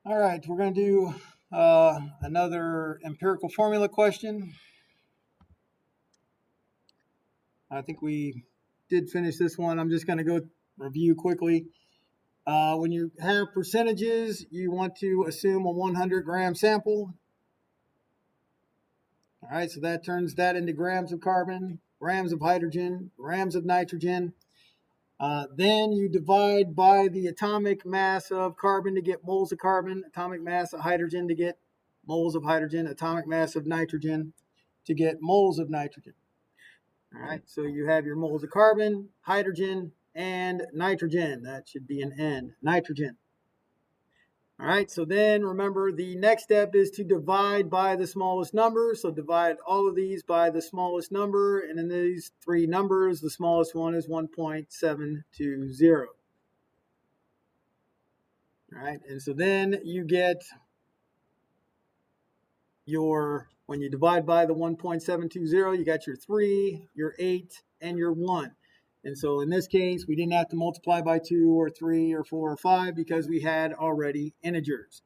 All right, we're going to do another empirical formula question. I think we did finish this one. I'm just going to go review quickly. When you have percentages, you want to assume a 100-gram sample. All right, so that turns that into grams of carbon, grams of hydrogen, grams of nitrogen. Then you divide by the atomic mass of carbon to get moles of carbon, atomic mass of hydrogen to get moles of hydrogen, atomic mass of nitrogen to get moles of nitrogen. All right, so you have your moles of carbon, hydrogen, and nitrogen. That should be an N, nitrogen. All right, so then remember the next step is to divide by the smallest number. So divide all of these by the smallest number. And in these three numbers, the smallest one is 1.720. All right, and so then you get when you divide by the 1.720, you got your 3, your 8, and your 1. And so in this case, we didn't have to multiply by 2 or 3 or 4 or 5 because we had already integers.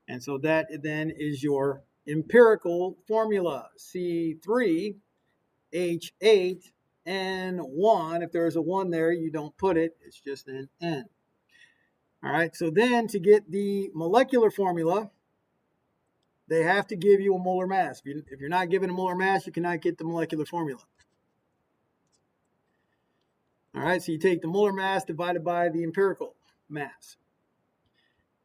And so that then is your empirical formula, C3H8 N1. If there's a 1 there, you don't put it. It's just an N. All right, so then to get the molecular formula, they have to give you a molar mass. If you're not given a molar mass, you cannot get the molecular formula. All right, so you take the molar mass divided by the empirical mass.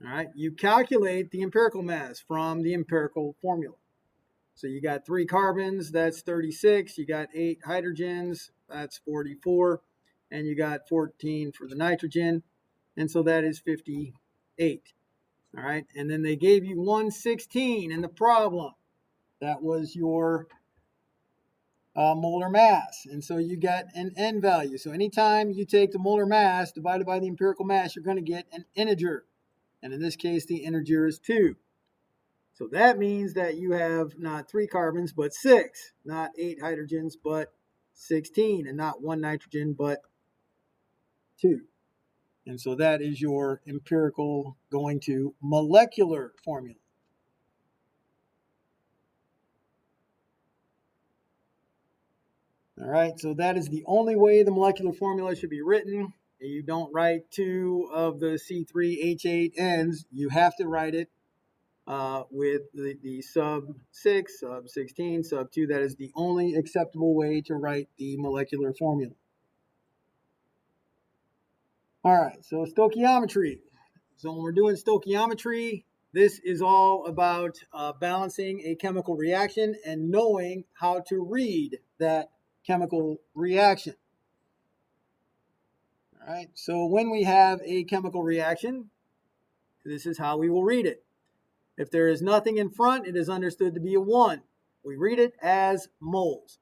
All right, you calculate the empirical mass from the empirical formula. So you got 3 carbons, that's 36. You got 8 hydrogens, that's 44. And you got 14 for the nitrogen. And so that is 58. All right, and then they gave you 116 in the problem. That was your molar mass. And so you got an N value. So anytime you take the molar mass divided by the empirical mass, you're going to get an integer. And in this case, the integer is 2. So that means that you have not 3 carbons, but 6. Not 8 hydrogens, but 16. And not 1 nitrogen, but 2. And so that is your empirical going to molecular formula. All right, so that is the only way the molecular formula should be written. You don't write 2 of the C3H8Ns. You have to write it with the sub 6, sub 16, sub 2. That is the only acceptable way to write the molecular formula. All right, so stoichiometry. So when we're doing stoichiometry, this is all about balancing a chemical reaction and knowing how to read that chemical reaction. All right, so when we have a chemical reaction, this is how we will read it. If there is nothing in front, it is understood to be a 1. We read it as moles.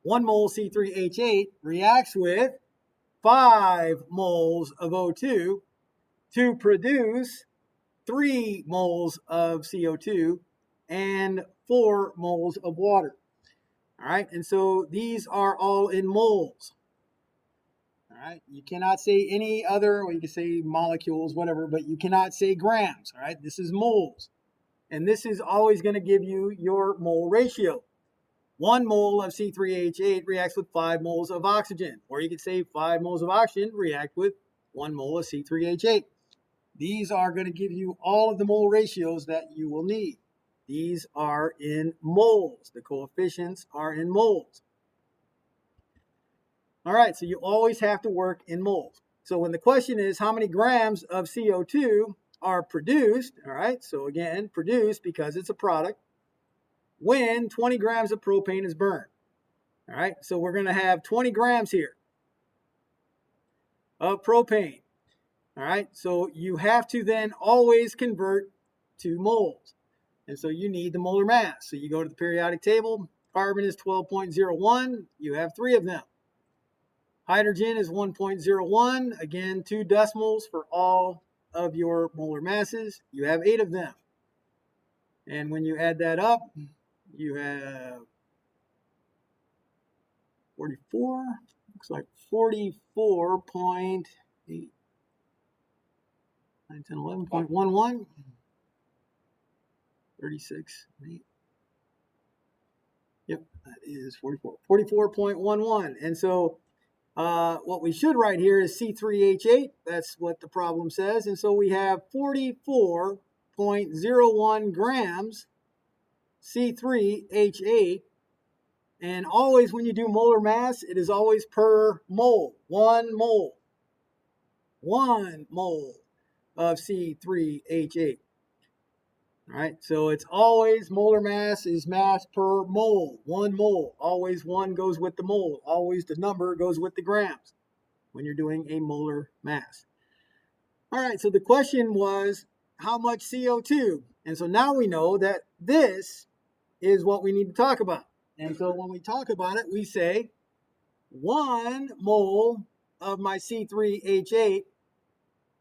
1 mole C3H8 reacts with 5 moles of O2 to produce 3 moles of CO2 and 4 moles of water. All right, and so these are all in moles. All right, you cannot say any other, or you can say molecules, whatever, but you cannot say grams. All right, this is moles. And this is always going to give you your mole ratio. 1 mole of C3H8 reacts with 5 moles of oxygen. Or you could say 5 moles of oxygen react with 1 mole of C3H8. These are going to give you all of the mole ratios that you will need. These are in moles. The coefficients are in moles. All right, so you always have to work in moles. So when the question is how many grams of CO2 are produced, all right, so again, produced because it's a product, when 20 grams of propane is burned. All right, so we're going to have 20 grams here of propane. All right, so you have to then always convert to moles. And so you need the molar mass. So you go to the periodic table, carbon is 12.01, you have 3 of them. Hydrogen is 1.01, again, 2 decimals for all of your molar masses. You have 8 of them. And when you add that up, you have 44, looks like 44.8. 9, 10, 11.11. 36. 8. Yep, that is 44. 44.11. And so what we should write here is C3H8. That's what the problem says. And so we have 44.01 grams C3H8. And always when you do molar mass, it is always per mole. 1 mole. 1 mole of C3H8. All right, so it's always molar mass is mass per mole. 1 mole. Always 1 goes with the mole. Always the number goes with the grams when you're doing a molar mass. All right, so the question was how much CO2? And so now we know that this is what we need to talk about. And so when we talk about it, we say 1 mole of my C3H8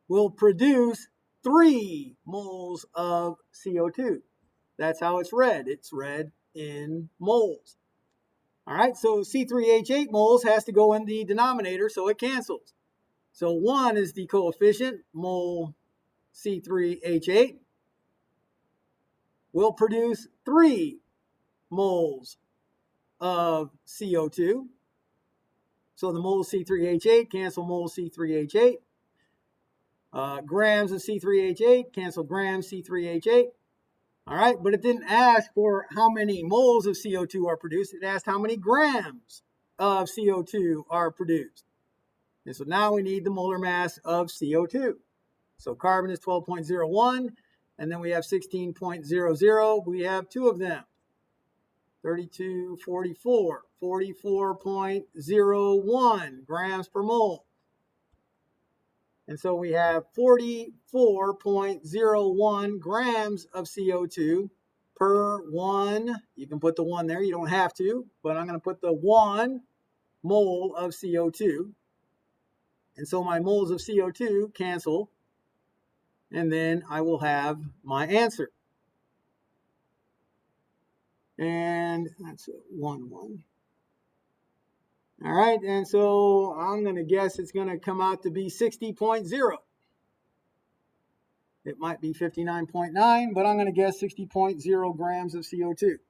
will produce 3 moles of CO2. That's how it's read. It's read in moles. All right, so C3H8 moles has to go in the denominator, so it cancels. So 1 is the coefficient, mole C3H8 will produce 3 moles of CO2. So the mole C3H8 cancel mole C3H8. Grams of C3H8 cancel grams C3H8. All right, but it didn't ask for how many moles of CO2 are produced. It asked how many grams of CO2 are produced. And so now we need the molar mass of CO2. So carbon is 12.01, and then we have 16.00. We have 2 of them. 3244, 44.01 grams per mole. And so we have 44.01 grams of CO2 per 1. You can put the 1 there. You don't have to, but I'm going to put the 1 mole of CO2. And so my moles of CO2 cancel. And then I will have my answer. And that's 1, 1. All right, and so I'm going to guess it's going to come out to be 60.0. It might be 59.9, but I'm going to guess 60.0 grams of CO2.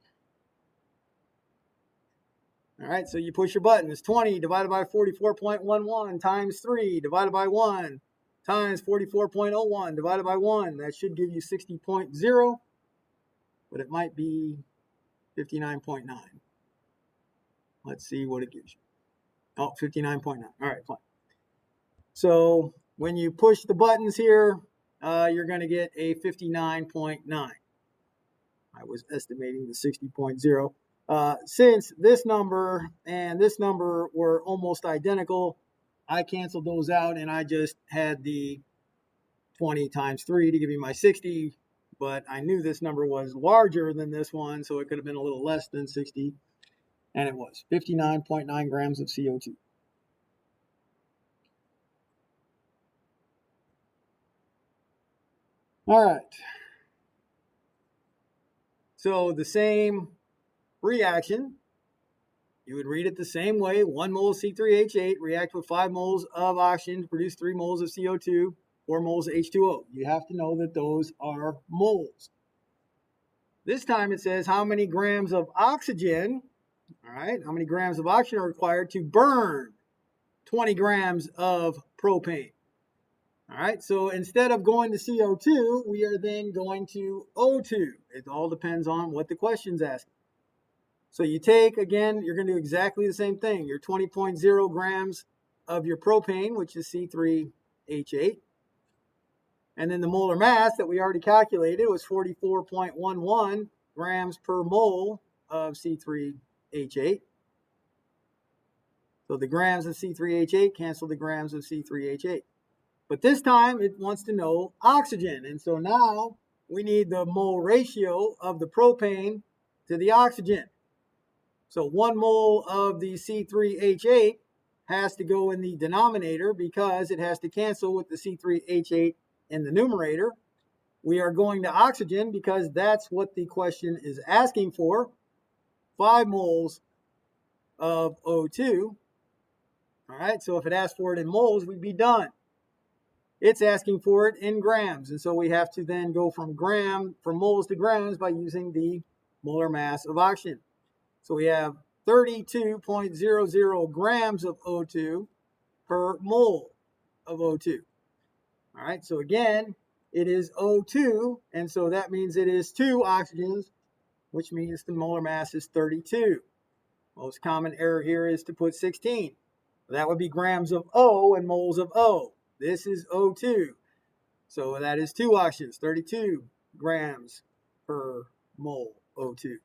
All right, so you push your button. It's 20 divided by 44.11 times 3 divided by 1 times 44.01 divided by 1. That should give you 60.0, but it might be 59.9. Let's see what it gives you. Oh, 59.9. All right, fine. So when you push the buttons here, you're going to get a 59.9. I was estimating the 60.0. Since this number and this number were almost identical, I canceled those out and I just had the 20 times 3 to give me my 60. But I knew this number was larger than this one, so it could have been a little less than 60. And it was 59.9 grams of CO2. All right. So the same reaction, you would read it the same way. 1 mole of C3H8 react with 5 moles of oxygen to produce 3 moles of CO2, 4 moles of H2O. You have to know that those are moles. This time it says how many grams of oxygen, all right, how many grams of oxygen are required to burn 20 grams of propane. All right, so instead of going to CO2, we are then going to O2. It all depends on what the question's asking. So you take, again, you're going to do exactly the same thing. Your 20.0 grams of your propane, which is C3H8. And then the molar mass that we already calculated was 44.11 grams per mole of C3H8. So the grams of C3H8 cancel the grams of C3H8. But this time it wants to know oxygen. And so now we need the mole ratio of the propane to the oxygen. So 1 mole of the C3H8 has to go in the denominator because it has to cancel with the C3H8 in the numerator. We are going to oxygen because that's what the question is asking for. 5 moles of O2. All right, so if it asked for it in moles, we'd be done. it's asking for it in grams. And so we have to then go from moles to grams by using the molar mass of oxygen. So we have 32.00 grams of O2 per mole of O2. All right, so again, it is O2, and so that means it is 2 oxygens, which means the molar mass is 32. Most common error here is to put 16. That would be grams of O and moles of O. This is O2. So that is 2 oxygens, 32 grams per mole O2.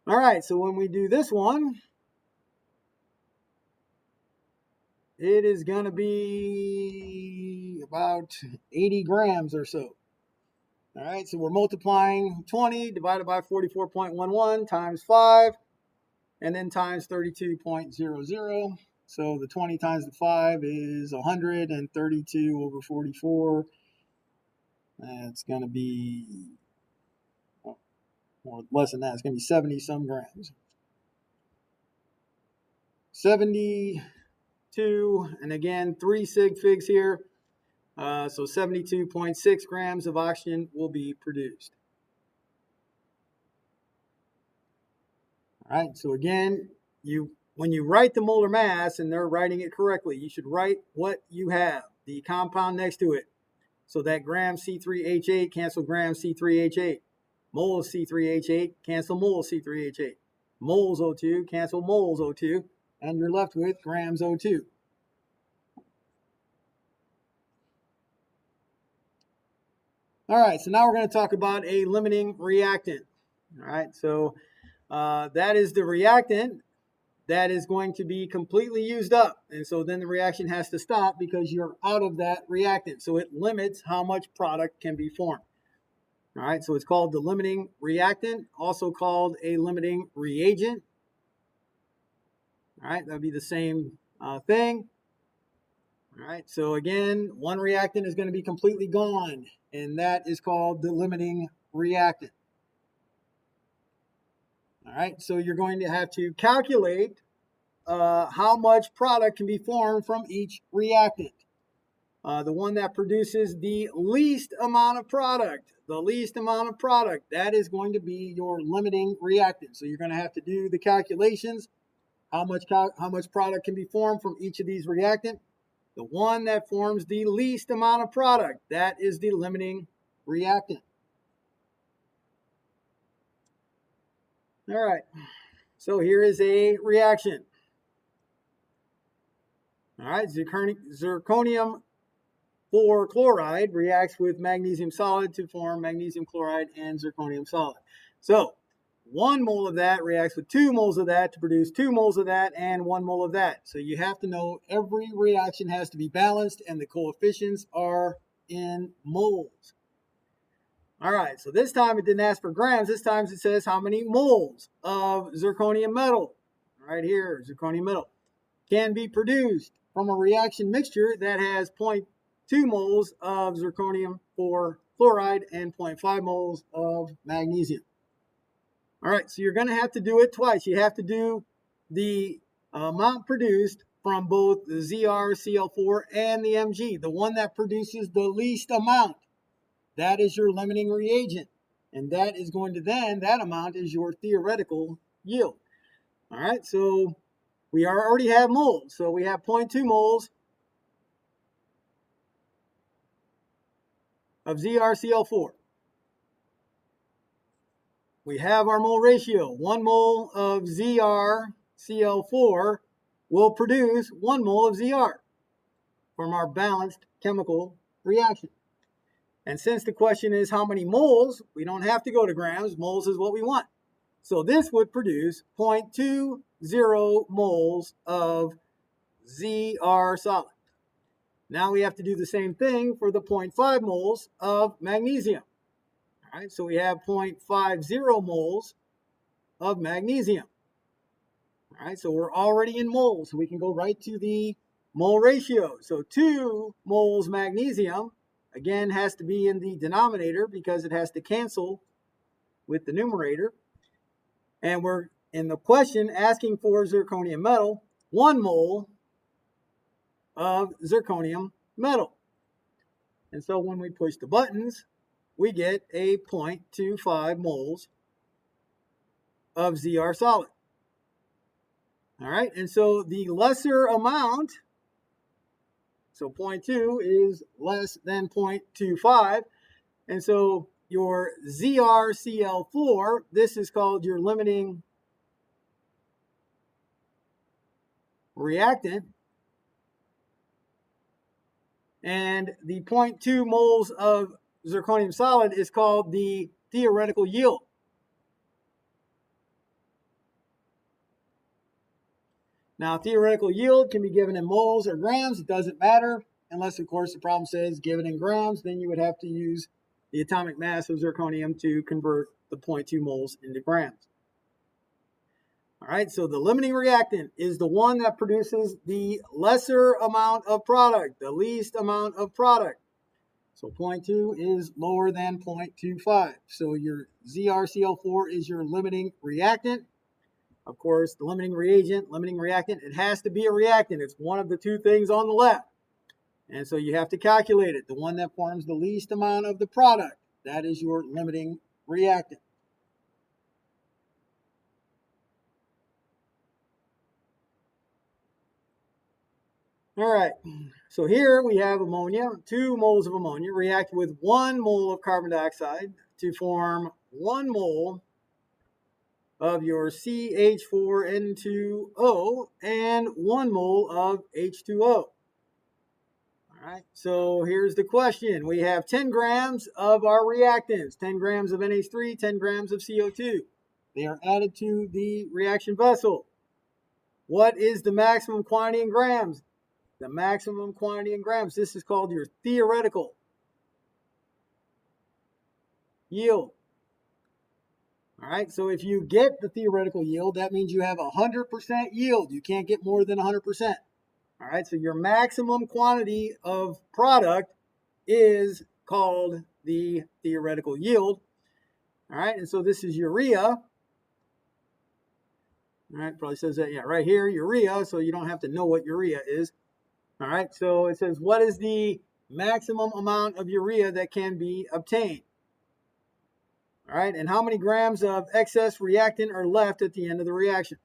All right, so when we do this one, it is going to be about 80 grams or so. All right, so we're multiplying 20 divided by 44.11 times 5, and then times 32.00. So the 20 times the 5 is 100, and 32 over 44, that's going to be, or less than that, it's going to be 70 some grams. 72, and again, 3 sig figs here. So 72.6 grams of oxygen will be produced. All right, so again, when you write the molar mass, and they're writing it correctly, you should write what you have, the compound next to it. So that gram C3H8 cancel gram C3H8. Mole of C3H8 cancel mole of C3H8. Moles O2 cancel moles O2, and you're left with grams O2. All right, so now we're going to talk about a limiting reactant. All right, so that is the reactant that is going to be completely used up. And so then the reaction has to stop because you're out of that reactant. So it limits how much product can be formed. All right, so it's called the limiting reactant, also called a limiting reagent. All right, that would be the same thing. All right, so again, one reactant is going to be completely gone, and that is called the limiting reactant. All right, so you're going to have to calculate how much product can be formed from each reactant. The one that produces the least amount of product, that is going to be your limiting reactant. So you're going to have to do the calculations, how much product can be formed from each of these reactants. The one that forms the least amount of product, that is the limiting reactant. All right, so here is a reaction. All right, zirconium 4 chloride reacts with magnesium solid to form magnesium chloride and zirconium solid. So 1 mole of that reacts with 2 moles of that to produce 2 moles of that and 1 mole of that. So you have to know every reaction has to be balanced, and the coefficients are in moles. All right, so this time it didn't ask for grams. This time it says how many moles of zirconium metal, right here, zirconium metal, can be produced from a reaction mixture that has 0.2 moles of zirconium 4 chloride and 0.5 moles of magnesium. All right, so you're going to have to do it twice. You have to do the amount produced from both the ZrCl4 and the Mg, the one that produces the least amount. That is your limiting reagent. And that is going to then, that amount is your theoretical yield. All right, so we already have moles. So we have 0.2 moles of ZrCl4. We have our mole ratio. 1 mole of ZrCl4 will produce 1 mole of Zr from our balanced chemical reaction. And since the question is how many moles, we don't have to go to grams. Moles is what we want. So this would produce 0.20 moles of Zr solid. Now we have to do the same thing for the 0.5 moles of magnesium. All right, so we have 0.50 moles of magnesium. All right, so we're already in moles, so we can go right to the mole ratio. So 2 moles magnesium, again, has to be in the denominator because it has to cancel with the numerator. And we're in the question asking for zirconium metal, 1 mole of zirconium metal. And so when we push the buttons, we get a 0.25 moles of ZR solid. All right, and so the lesser amount, so 0.2 is less than 0.25, and so your ZrCl4, this is called your limiting reactant, and the 0.2 moles of zirconium solid is called the theoretical yield. Now, theoretical yield can be given in moles or grams. It doesn't matter unless, of course, the problem says given in grams. Then you would have to use the atomic mass of zirconium to convert the 0.2 moles into grams. All right, so the limiting reactant is the one that produces the lesser amount of product, the least amount of product. So 0.2 is lower than 0.25. So your ZrCl4 is your limiting reactant. Of course, the limiting reagent, limiting reactant, it has to be a reactant. It's one of the two things on the left. And so you have to calculate it. The one that forms the least amount of the product, that is your limiting reactant. All right, so here we have ammonia, 2 moles of ammonia react with 1 mole of carbon dioxide to form 1 mole of your CH4N2O and 1 mole of H2O. All right, so here's the question. We have 10 grams of our reactants, 10 grams of NH3, 10 grams of CO2. They are added to the reaction vessel. What is the maximum quantity in grams? The maximum quantity in grams, this is called your theoretical yield. All right, so if you get the theoretical yield, that means you have 100% yield. You can't get more than 100%. All right, so your maximum quantity of product is called the theoretical yield. All right, and so this is urea. All right, probably says that, yeah, right here, urea, so you don't have to know what urea is. All right, so it says, what is the maximum amount of urea that can be obtained? All right, and how many grams of excess reactant are left at the end of the reaction?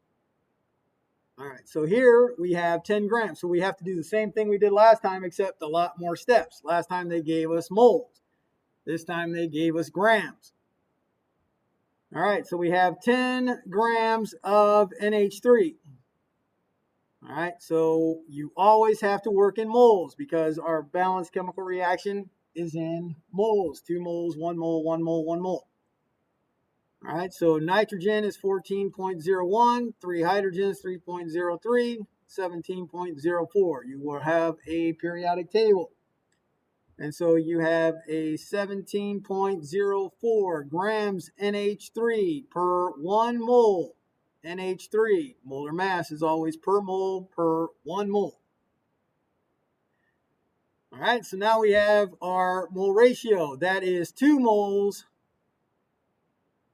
All right, so here we have 10 grams. So we have to do the same thing we did last time, except a lot more steps. Last time they gave us moles. This time they gave us grams. All right, so we have 10 grams of NH3. All right, so you always have to work in moles because our balanced chemical reaction is in moles. 2 moles, 1 mole, 1 mole, 1 mole. All right, so nitrogen is 14.01, 3 hydrogens 3.03, 17.04. You will have a periodic table. And so you have a 17.04 grams NH3 per 1 mole. NH3, molar mass is always per mole per 1 mole. All right, so now we have our mole ratio. That is 2 moles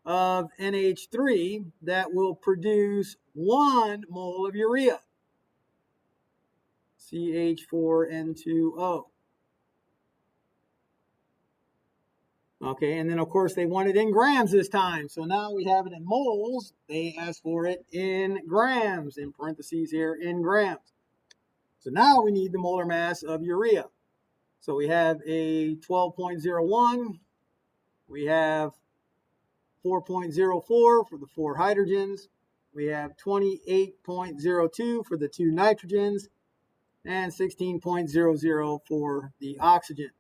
of NH3 that will produce 1 mole of urea, CH4N2O. Okay, and then of course they want it in grams this time. So now we have it in moles. They ask for it in grams, in parentheses here, in grams. So now we need the molar mass of urea. So we have a 12.01. We have 4.04 for the 4 hydrogens. We have 28.02 for the 2 nitrogens and 16.00 for the oxygen.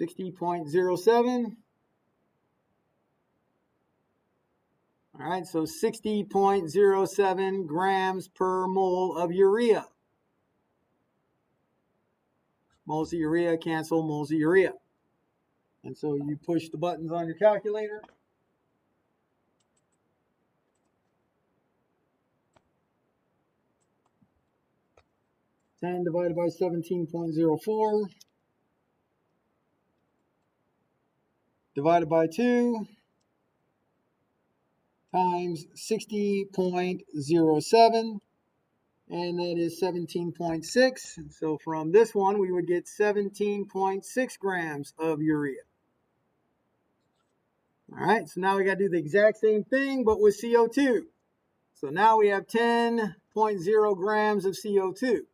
60.07. All right, so 60.07 grams per mole of urea. Moles of urea cancel moles of urea. And so you push the buttons on your calculator. Ten divided by 17.04 divided by 2 times 60.07, and that is 17.6. So from this one, we would get 17.6 grams of urea. All right, so now we got to do the exact same thing, but with CO2. So now we have 10.0 grams of CO2.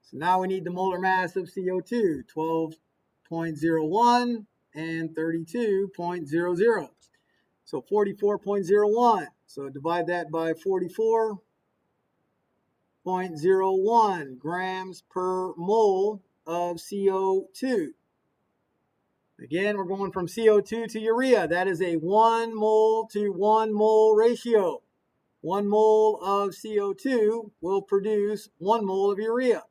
So now we need the molar mass of CO2, 12.01 and 32.00. So 44.01. So divide that by 44.01 grams per mole of CO2. Again, we're going from CO2 to urea. That is a 1 mole to 1 mole ratio. 1 mole of CO2 will produce 1 mole of urea.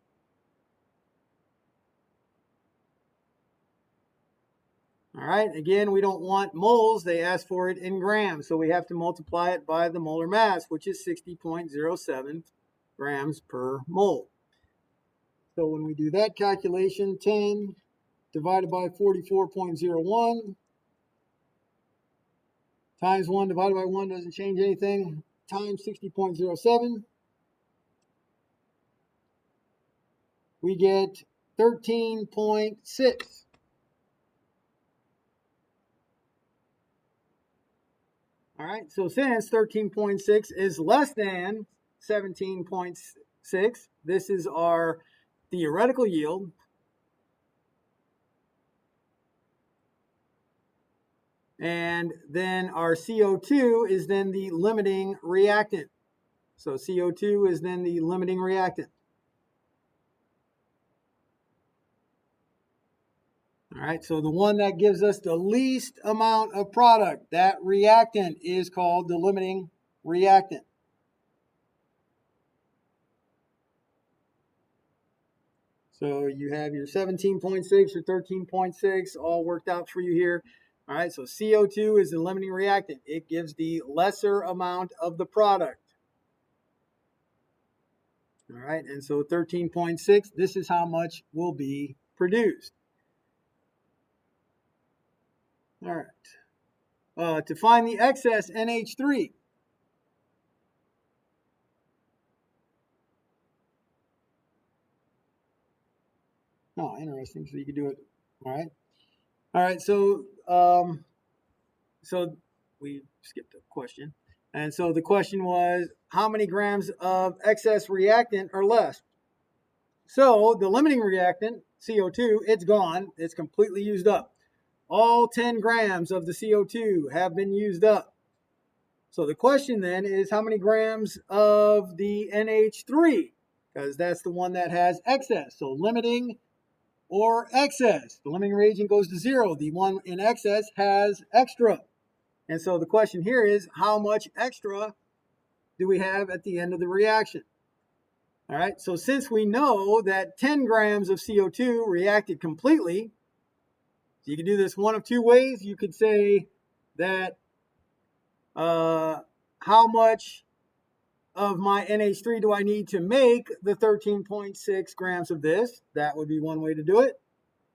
All right, again, we don't want moles. They ask for it in grams, so we have to multiply it by the molar mass, which is 60.07 grams per mole. So when we do that calculation, 10 divided by 44.01 times 1 divided by 1 doesn't change anything, times 60.07, we get 13.6. All right, so since 13.6 is less than 17.6, this is our theoretical yield. And then our CO2 is then the limiting reactant. So CO2 is then the limiting reactant. All right, so the one that gives us the least amount of product, that reactant is called the limiting reactant. So you have your 17.6 or 13.6 all worked out for you here. All right, so CO2 is the limiting reactant. It gives the lesser amount of the product. All right, and so 13.6, this is how much will be produced. All right. To find the excess NH3. Oh, interesting. So you can do it. All right. All right. So we skipped a question. And so the question was, how many grams of excess reactant are left? So the limiting reactant, CO2, it's gone. It's completely used up. All 10 grams of the CO2 have been used up. So the question then is how many grams of the NH3? Because that's the one that has excess. So limiting or excess. The limiting reagent goes to 0. The one in excess has extra. And so the question here is how much extra do we have at the end of the reaction? All right, so since we know that 10 grams of CO2 reacted completely, you can do this one of two ways. You could say that how much of my NH3 do I need to make the 13.6 grams of this? That would be one way to do it.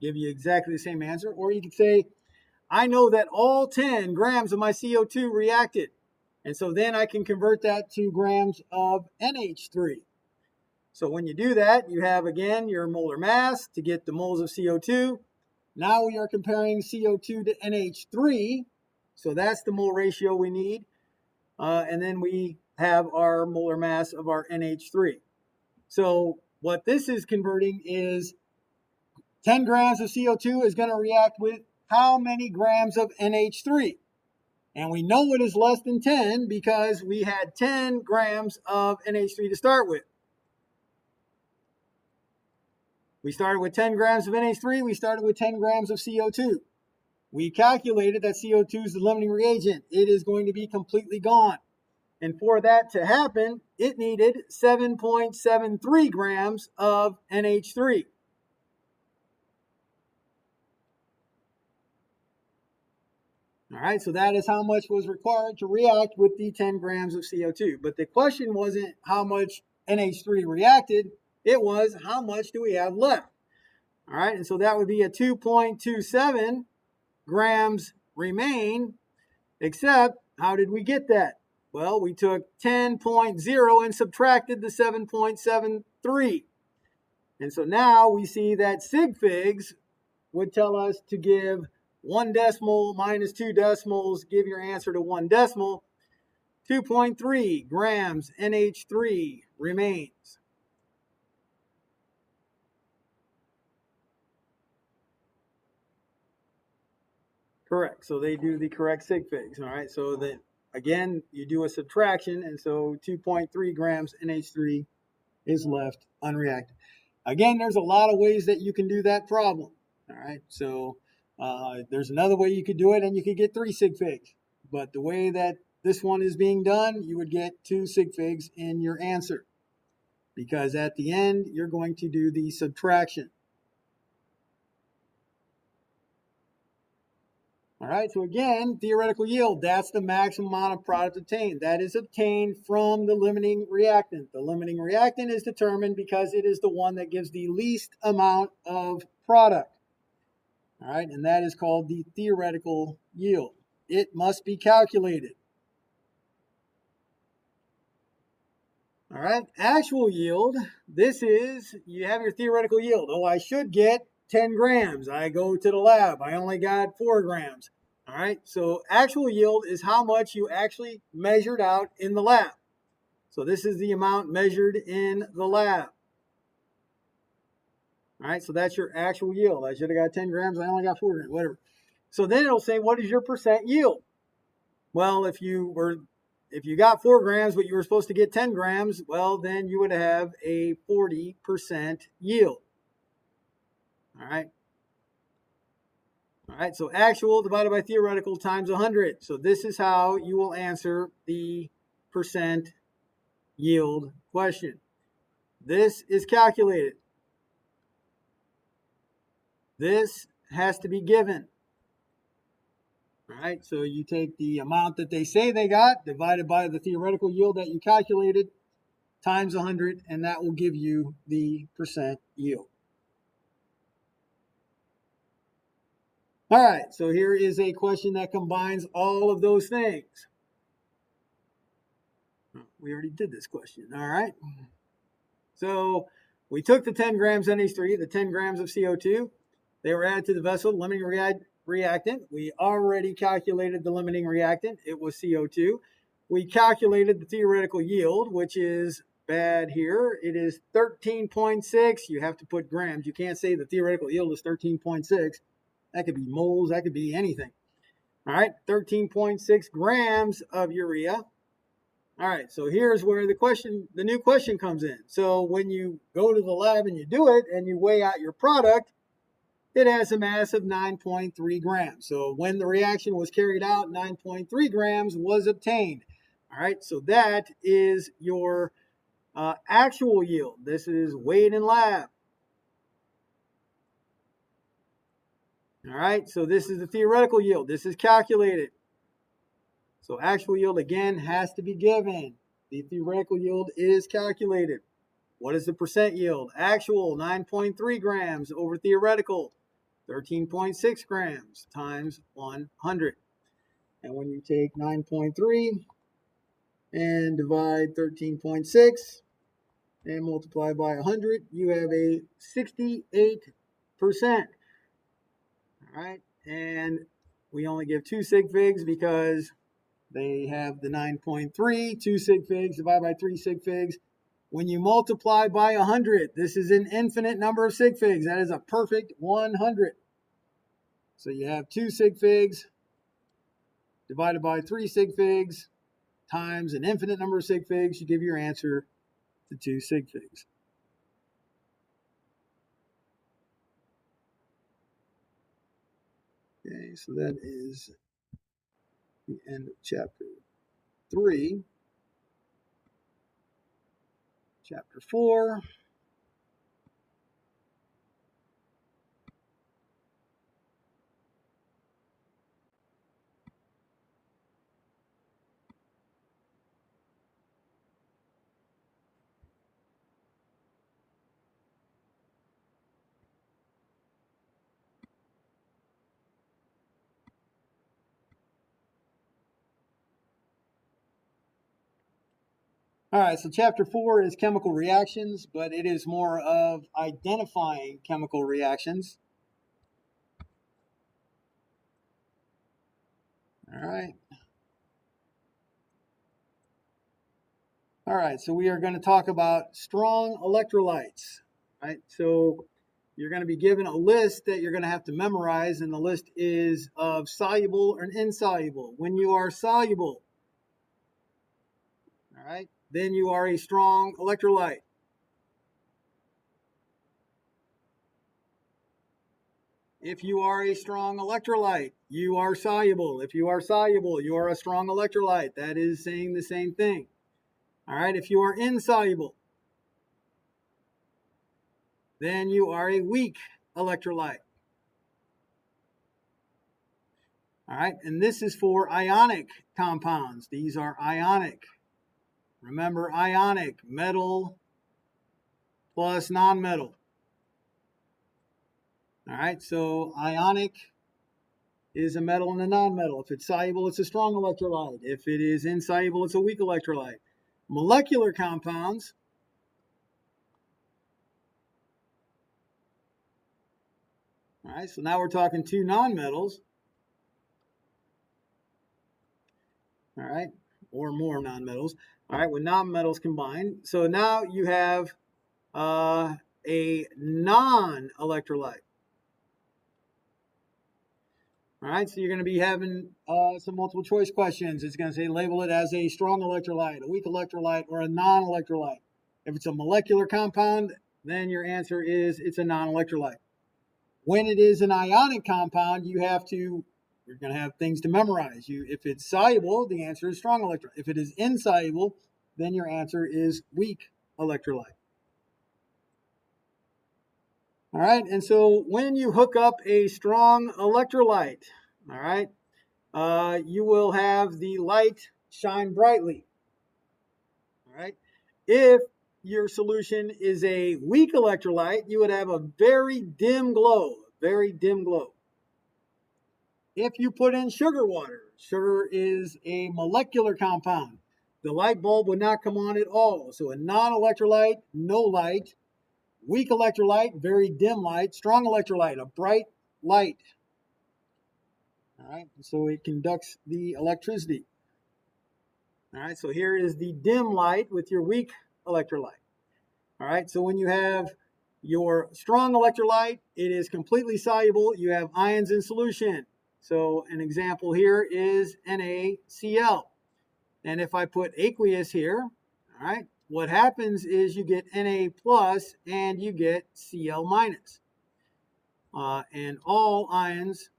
Give you exactly the same answer. Or you could say, I know that all 10 grams of my CO2 reacted. And so then I can convert that to grams of NH3. So when you do that, you have, again, your molar mass to get the moles of CO2. Now we are comparing CO2 to NH3. So that's the mole ratio we need. And then we have our molar mass of our NH3. So what this is converting is 10 grams of CO2 is going to react with how many grams of NH3? And we know it is less than 10 because we had 10 grams of NH3 to start with. We started with 10 grams of NH3. We started with 10 grams of CO2. We calculated that CO2 is the limiting reagent. It is going to be completely gone. And for that to happen, it needed 7.73 grams of NH3. All right, so that is how much was required to react with the 10 grams of CO2. But the question wasn't how much NH3 reacted, it was how much do we have left? All right, and so that would be a 2.27 grams remain, except How did we get that? Well, we took 10.0 and subtracted the 7.73. And so now we see that sig figs would tell us to give 1 decimal minus 2 decimals, give your answer to 1 decimal. 2.3 grams NH3 remains. Correct. So they do the correct sig figs. All right. So that again, you do a subtraction, and so 2.3 grams NH3 is left unreacted. Again, there's a lot of ways that you can do that problem. All right. So there's another way you could do it, and you could get 3 sig figs. But the way that this one is being done, you would get 2 sig figs in your answer, because at the end you're going to do the subtraction. All right, so again, theoretical yield, that's the maximum amount of product obtained. That is obtained from the limiting reactant. The limiting reactant is determined because it is the one that gives the least amount of product. All right, and that is called the theoretical yield. It must be calculated. All right, actual yield, this is, you have your theoretical yield. Oh, I should get 10 grams. I go to the lab, I only got 4 grams. All right, so actual yield is how much you actually measured out in the lab. So this is the amount measured in the lab. All right, so that's your actual yield. I should have got 10 grams, I only got 4 grams, whatever. So then it'll say, what is your percent yield? Well, if you got 4 grams, but you were supposed to get 10 grams, well, then you would have a 40% yield. All right. All right, so actual divided by theoretical times 100. So this is how you will answer the percent yield question. This is calculated. This has to be given. All right, so you take the amount that they say they got, divided by the theoretical yield that you calculated, times 100, and that will give you the percent yield. All right, so here is a question that combines all of those things. We already did this question. All right. So we took the 10 grams NH3, the 10 grams of CO2. They were added to the vessel, limiting reactant. We already calculated the limiting reactant. It was CO2. We calculated the theoretical yield, which is bad here. It is 13.6. You have to put grams. You can't say the theoretical yield is 13.6. That could be moles. That could be anything. All right, 13.6 grams of urea. All right, so here's where the new question comes in. So when you go to the lab and you do it and you weigh out your product, it has a mass of 9.3 grams. So when the reaction was carried out, 9.3 grams was obtained. All right, so that is your actual yield. This is weighed in lab. All right, so this is the theoretical yield. This is calculated. So actual yield, again, has to be given. The theoretical yield is calculated. What is the percent yield? Actual, 9.3 grams over theoretical, 13.6 grams times 100. And when you take 9.3 and divide 13.6 and multiply by 100, you have a 68%. All right, and we only give 2 sig figs because they have the 9.3, 2 sig figs divided by 3 sig figs. When you multiply by 100, this is an infinite number of sig figs. That is a perfect 100. So you have 2 sig figs divided by 3 sig figs times an infinite number of sig figs. You give your answer to 2 sig figs. Okay, so that is the end of chapter 3. Chapter 4. All right, so chapter 4 is chemical reactions, but it is more of identifying chemical reactions. All right. All right, so we are going to talk about strong electrolytes. Right, so you're going to be given a list that you're going to have to memorize, and the list is of soluble and insoluble. When you are soluble, all right, then you are a strong electrolyte. If you are a strong electrolyte, you are soluble. If you are soluble, you are a strong electrolyte. That is saying the same thing. All right, if you are insoluble, then you are a weak electrolyte. All right, and this is for ionic compounds. These are ionic. Remember, ionic, metal plus nonmetal. All right, so ionic is a metal and a nonmetal. If it's soluble, it's a strong electrolyte. If it is insoluble, it's a weak electrolyte. Molecular compounds. All right, so now we're talking two nonmetals. All right, or more nonmetals. All right, with nonmetals combined. So now you have a non-electrolyte. All right, so you're going to be having some multiple choice questions. It's going to say label it as a strong electrolyte, a weak electrolyte, or a non-electrolyte. If it's a molecular compound, then your answer is it's a non-electrolyte. When it is an ionic compound, you're going to have things to memorize. If it's soluble, the answer is strong electrolyte. If it is insoluble, then your answer is weak electrolyte. All right, and so when you hook up a strong electrolyte, all right, you will have the light shine brightly. All right, if your solution is a weak electrolyte, you would have a very dim glow, very dim glow. If you put in sugar water, sugar is a molecular compound, the light bulb would not come on at all. So a non-electrolyte, no light. Weak electrolyte, very dim light. Strong electrolyte, a bright light. All right, so it conducts the electricity. All right, so here is the dim light with your weak electrolyte. All right, so when you have your strong electrolyte, it is completely soluble. You have ions in solution. So an example here is NaCl. And if I put aqueous here, all right, what happens is you get Na plus and you get Cl minus. And all ions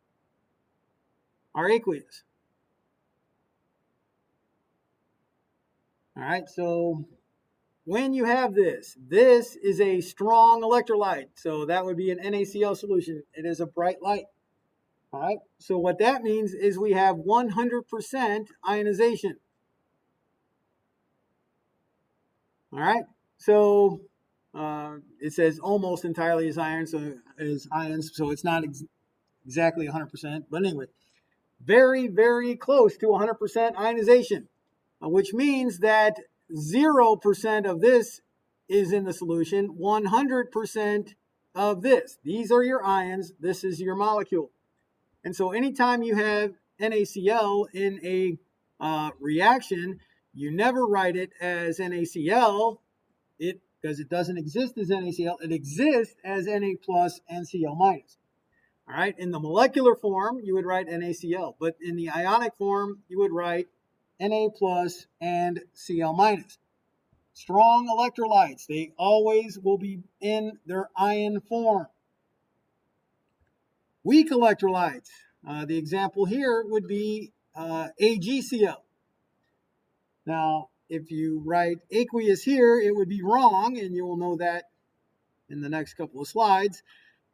are aqueous. All right, so when you have this is a strong electrolyte. So that would be an NaCl solution. It is a bright light. All right, so what that means is we have 100% ionization. All right, so it says almost entirely as ions, so it's not exactly 100%. But anyway, very, very close to 100% ionization, which means that 0% of this is in the solution, 100% of this. These are your ions, this is your molecule. And so anytime you have NaCl in a reaction, you never write it as NaCl, because it doesn't exist as NaCl, it exists as Na plus and Cl minus. All right, in the molecular form, you would write NaCl, but in the ionic form, you would write Na plus and Cl minus. Strong electrolytes, they always will be in their ion form. Weak electrolytes, the example here would be AgCl. Now, if you write aqueous here, it would be wrong, and you will know that in the next couple of slides.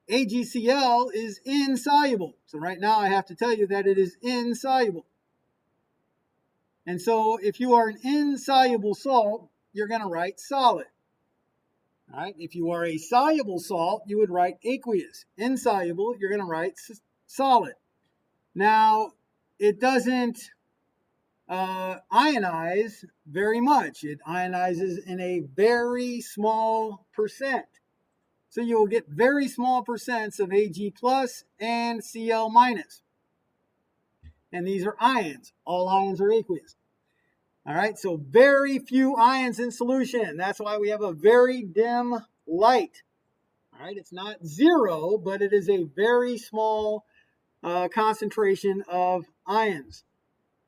AgCl is insoluble. So right now I have to tell you that it is insoluble. And so if you are an insoluble salt, you're going to write solid. All right. If you are a soluble salt, you would write aqueous. Insoluble, you're going to write solid. Now, it doesn't ionize very much. It ionizes in a very small percent. So you will get very small percents of Ag plus and Cl minus. And these are ions. All ions are aqueous. All right, so very few ions in solution. That's why we have a very dim light. All right, it's not zero, but it is a very small concentration of ions.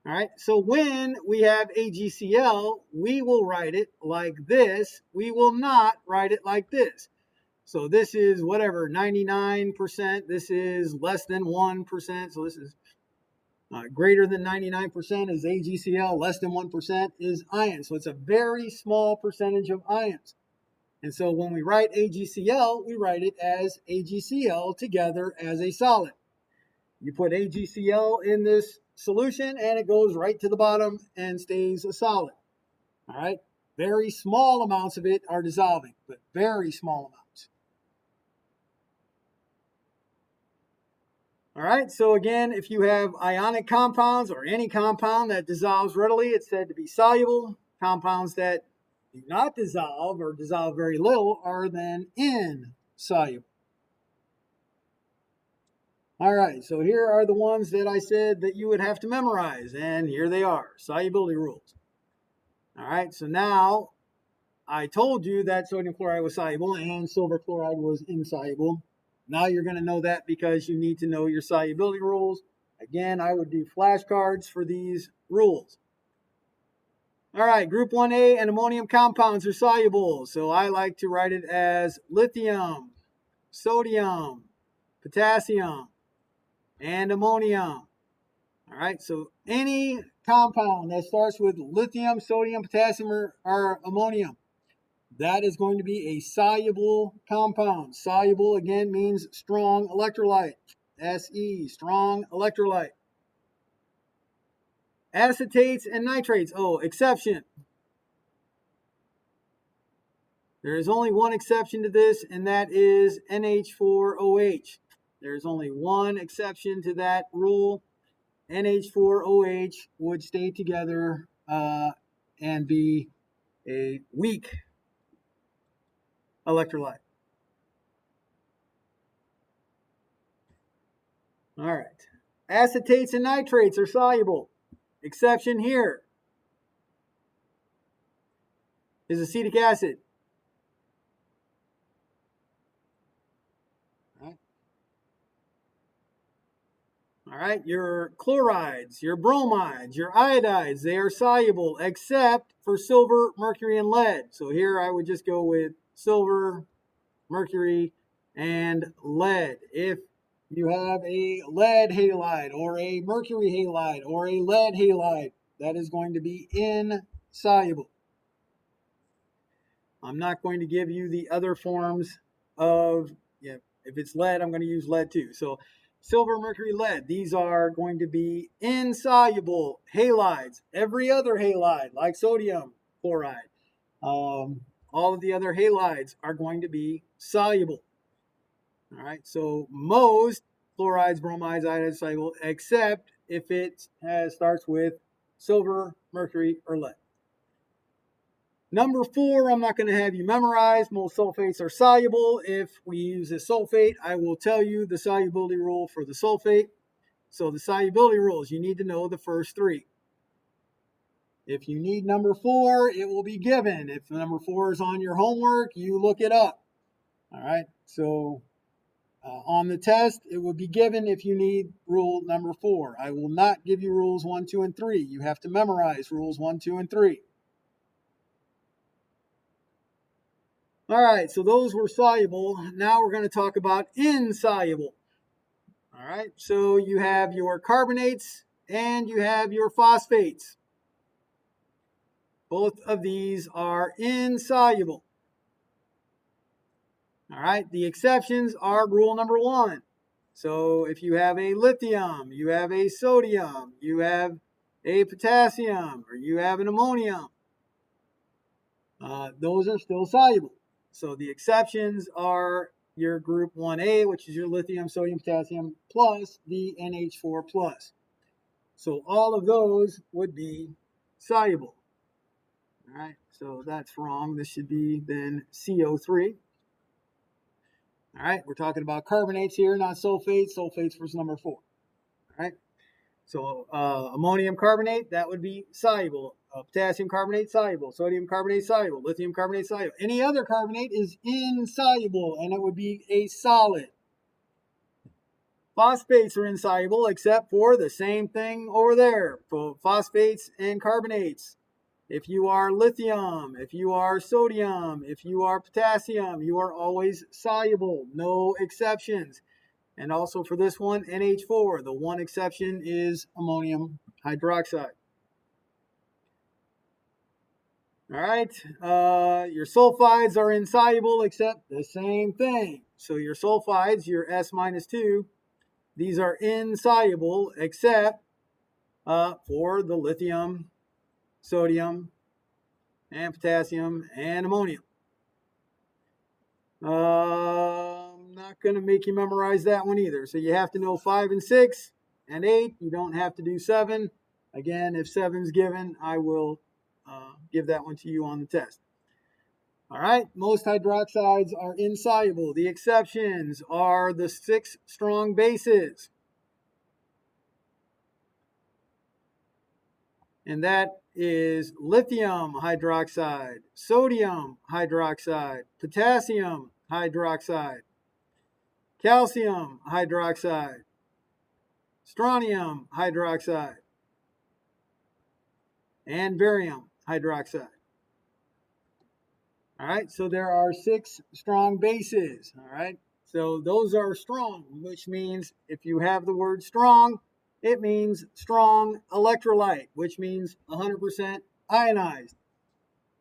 All right, so when we have AgCl, we will write it like this. We will not write it like this. So this is whatever, 99%. This is less than 1%. So this is greater than 99% is AgCl. Less than 1% is iron. So it's a very small percentage of ions. And so when we write AgCl, we write it as AgCl together as a solid. You put AgCl in this solution and it goes right to the bottom and stays a solid. All right. Very small amounts of it are dissolving, but very small amounts. All right. So again, if you have ionic compounds or any compound that dissolves readily, it's said to be soluble. Compounds that do not dissolve or dissolve very little are then insoluble. All right, so here are the ones that I said that you would have to memorize, and here they are, solubility rules. All right, so now I told you that sodium chloride was soluble and silver chloride was insoluble. Now you're going to know that because you need to know your solubility rules. Again, I would do flashcards for these rules. All right, group 1A and ammonium compounds are soluble, so I like to write it as lithium, sodium, potassium, and ammonium. All right, so any compound that starts with lithium, sodium, potassium, or ammonium, that is going to be a soluble compound. Soluble, again, means strong electrolyte. Se, strong electrolyte. Acetates and nitrates. Oh, exception. There is only one exception to this, and that is NH4OH. There's only one exception to that rule. NH4OH would stay together and be a weak electrolyte. All right. Acetates and nitrates are soluble. Exception here is acetic acid. All right, your chlorides, your bromides, your iodides, they are soluble except for silver, mercury, and lead. So here I would just go with silver, mercury, and lead. If you have a lead halide or a mercury halide or a lead halide, that is going to be insoluble. I'm not going to give you the other forms of, if it's lead, I'm going to use lead too. So silver, mercury, lead, these are going to be insoluble halides. Every other halide, like sodium chloride, all of the other halides are going to be soluble. All right, so most chlorides, bromides, iodides, soluble, except if it starts with silver, mercury, or lead. Number 4, I'm not going to have you memorize. Most sulfates are soluble. If we use a sulfate, I will tell you the solubility rule for the sulfate. So the solubility rules, you need to know the first 3. If you need number 4, it will be given. If number 4 is on your homework, you look it up. All right, so on the test, it will be given if you need rule number 4. I will not give you rules 1, 2, and 3. You have to memorize rules 1, 2, and 3. All right, so those were soluble. Now we're going to talk about insoluble. All right, so you have your carbonates and you have your phosphates. Both of these are insoluble. All right, the exceptions are rule number 1. So if you have a lithium, you have a sodium, you have a potassium, or you have an ammonium, those are still soluble. So the exceptions are your group 1A, which is your lithium, sodium, potassium, plus the NH4+. So all of those would be soluble. All right, so that's wrong. This should be then CO3. All right, we're talking about carbonates here, not sulfates. Sulfates was number 4. All right, so ammonium carbonate, that would be soluble. Potassium carbonate, soluble. Sodium carbonate, soluble. Lithium carbonate, soluble. Any other carbonate is insoluble, and it would be a solid. Phosphates are insoluble except for the same thing over there. For phosphates and carbonates. If you are lithium, if you are sodium, if you are potassium, you are always soluble. No exceptions. And also for this one, NH4, the one exception is ammonium hydroxide. All right, your sulfides are insoluble except the same thing. So your sulfides, your S minus 2, these are insoluble except for the lithium, sodium, and potassium, and ammonium. I'm not going to make you memorize that one either. So you have to know 5 and 6 and 8. You don't have to do 7. Again, if 7's given, I will give that one to you on the test. All right, most hydroxides are insoluble. The exceptions are the 6 strong bases. And that is lithium hydroxide, sodium hydroxide, potassium hydroxide, calcium hydroxide, strontium hydroxide, and barium hydroxide. All right, so there are 6 strong bases. All right, so those are strong, which means if you have the word strong, it means strong electrolyte, which means 100% ionized.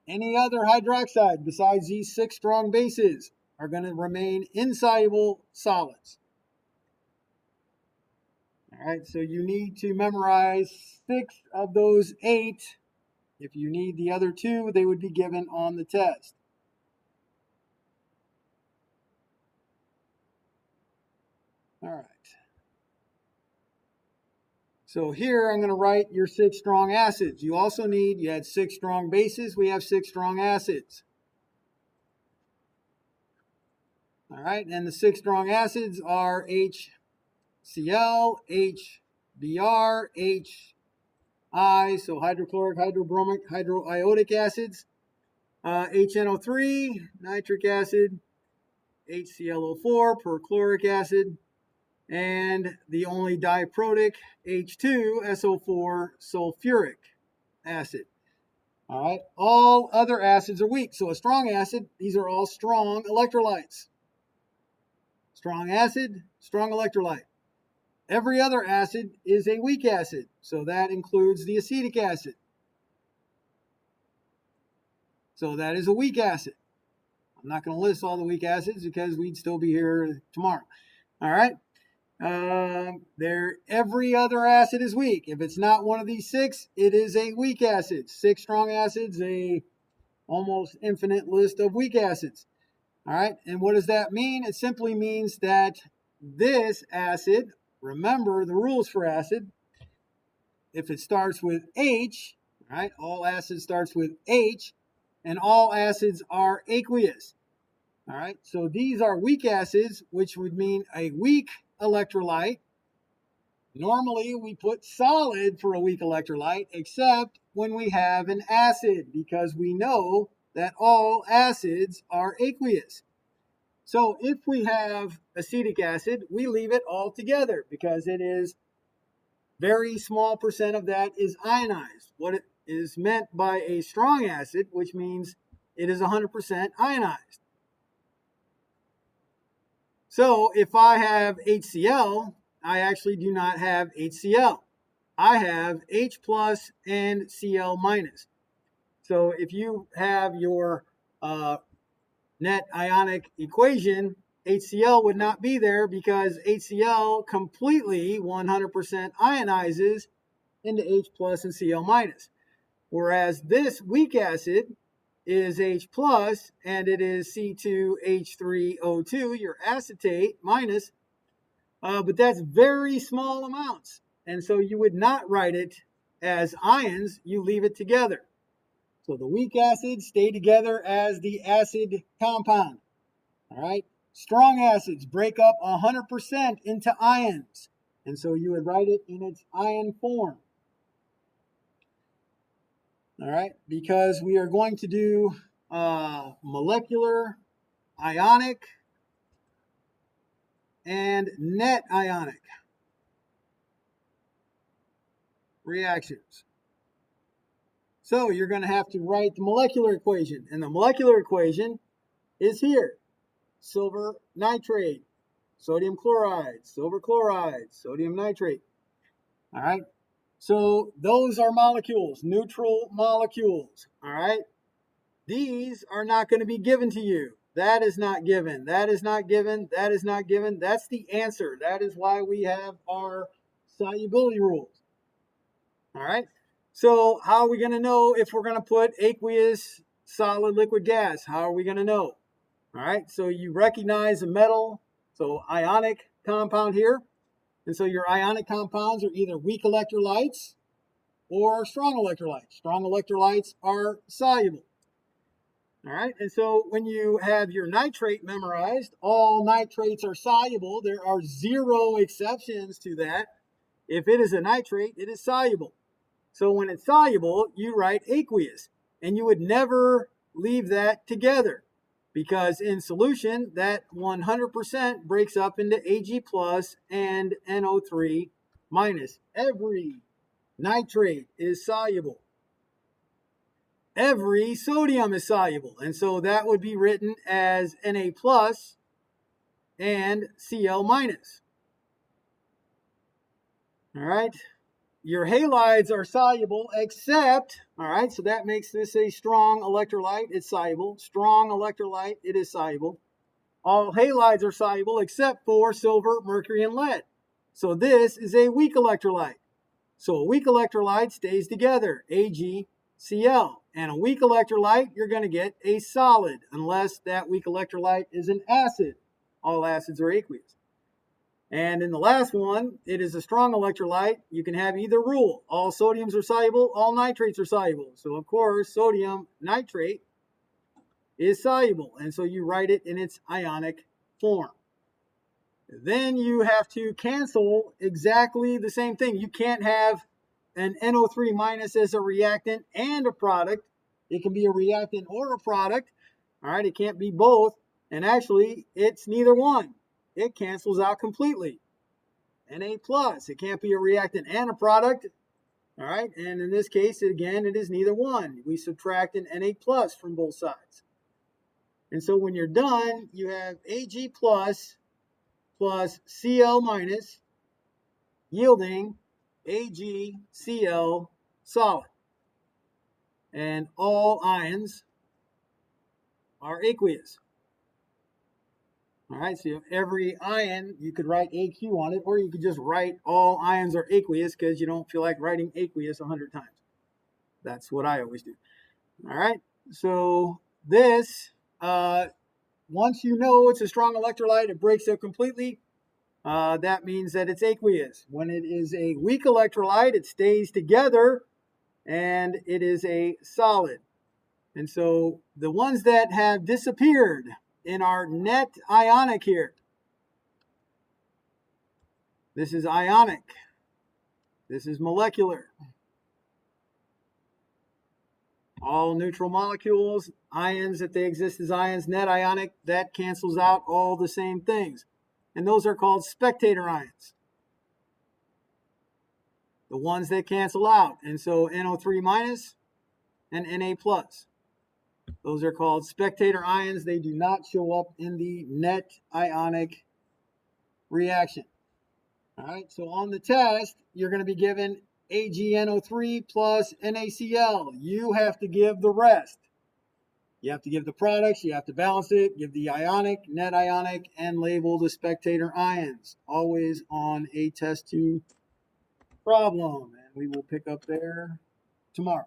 Any other hydroxide besides these 6 strong bases are going to remain insoluble solids. All right, so you need to memorize 6 of those 8. If you need the other 2, they would be given on the test. All right. So here I'm going to write your 6 strong acids. You also need, you had 6 strong bases, we have 6 strong acids. All right, and the 6 strong acids are HCl, HBr, HI, so hydrochloric, hydrobromic, hydroiodic acids, HNO3, nitric acid, HClO4, perchloric acid, and the only diprotic H2SO4 sulfuric acid. All right, all other acids are weak. So a strong acid, these are all strong electrolytes. Strong acid, strong electrolyte. Every other acid is a weak acid, so that includes the acetic acid. So that is a weak acid. I'm not going to list all the weak acids because we'd still be here tomorrow. All right. Every other acid is weak. If it's not one of these 6, it is a weak acid. 6 strong acids, a almost infinite list of weak acids. All right, and what does that mean? It simply means that this acid, remember the rules for acid, if it starts with H, right, all acid starts with H, and all acids are aqueous. All right, so these are weak acids, which would mean a weak electrolyte. Normally, we put solid for a weak electrolyte, except when we have an acid, because we know that all acids are aqueous. So if we have acetic acid, we leave it all together because it is very small percent of that is ionized. What it is meant by a strong acid, which means it is 100% ionized. So if I have HCl, I actually do not have HCl. I have H plus and Cl minus. So if you have your net ionic equation, HCl would not be there because HCl completely 100% ionizes into H plus and Cl minus. Whereas this weak acid is H plus and it is C2H3O2, your acetate minus, but that's very small amounts. And so you would not write it as ions, you leave it together. So the weak acids stay together as the acid compound. All right. Strong acids break up 100% into ions. And so you would write it in its ion form. All right. Because we are going to do molecular, ionic, and net ionic reactions. So you're going to have to write the molecular equation. And the molecular equation is here. Silver nitrate, sodium chloride, silver chloride, sodium nitrate. All right. So those are molecules, neutral molecules. All right. These are not going to be given to you. That is not given. That is not given. That is not given. That's the answer. That is why we have our solubility rules. All right. So how are we going to know if we're going to put aqueous, solid, liquid, gas? How are we going to know? All right. So you recognize a metal, so ionic compound here. And so your ionic compounds are either weak electrolytes or strong electrolytes. Strong electrolytes are soluble. All right. And so when you have your nitrate memorized, all nitrates are soluble. There are 0 exceptions to that. If it is a nitrate, it is soluble. So when it's soluble, you write aqueous, and you would never leave that together because in solution, that 100% breaks up into Ag plus and NO3 minus. Every nitrate is soluble. Every sodium is soluble, and so that would be written as Na plus and Cl minus. All right. Your halides are soluble except, all right, so that makes this a strong electrolyte. It's soluble. Strong electrolyte, it is soluble. All halides are soluble except for silver, mercury, and lead. So this is a weak electrolyte. So a weak electrolyte stays together, AgCl. And a weak electrolyte, you're going to get a solid, unless that weak electrolyte is an acid. All acids are aqueous. And in the last one, it is a strong electrolyte. You can have either rule. All sodiums are soluble, all nitrates are soluble. So, of course, sodium nitrate is soluble. And so you write it in its ionic form. Then you have to cancel exactly the same thing. You can't have an NO3 minus as a reactant and a product. It can be a reactant or a product. All right, it can't be both. And actually, it's neither one. It cancels out completely. Na plus, it can't be a reactant and a product. All right, and in this case, again, it is neither one. We subtract an Na plus from both sides. And so when you're done, you have Ag plus Cl minus yielding AgCl solid. And all ions are aqueous. All right, so every ion, you could write AQ on it, or you could just write all ions are aqueous because you don't feel like writing aqueous 100 times. That's what I always do. All right, so this, once you know it's a strong electrolyte, it breaks up completely. That means that it's aqueous. When it is a weak electrolyte, it stays together, and it is a solid. And so the ones that have disappeared in our net ionic here. This is ionic. This is molecular. All neutral molecules, ions, if they exist as ions, net ionic, that cancels out all the same things. And those are called spectator ions. The ones that cancel out. And so NO3 minus and Na plus. Those are called spectator ions. They do not show up in the net ionic reaction. All right, so on the test, you're going to be given AgNO3 plus NaCl. You have to give the rest. You have to give the products, you have to balance it, give the ionic, net ionic, and label the spectator ions. Always on a test 2 problem. And we will pick up there tomorrow.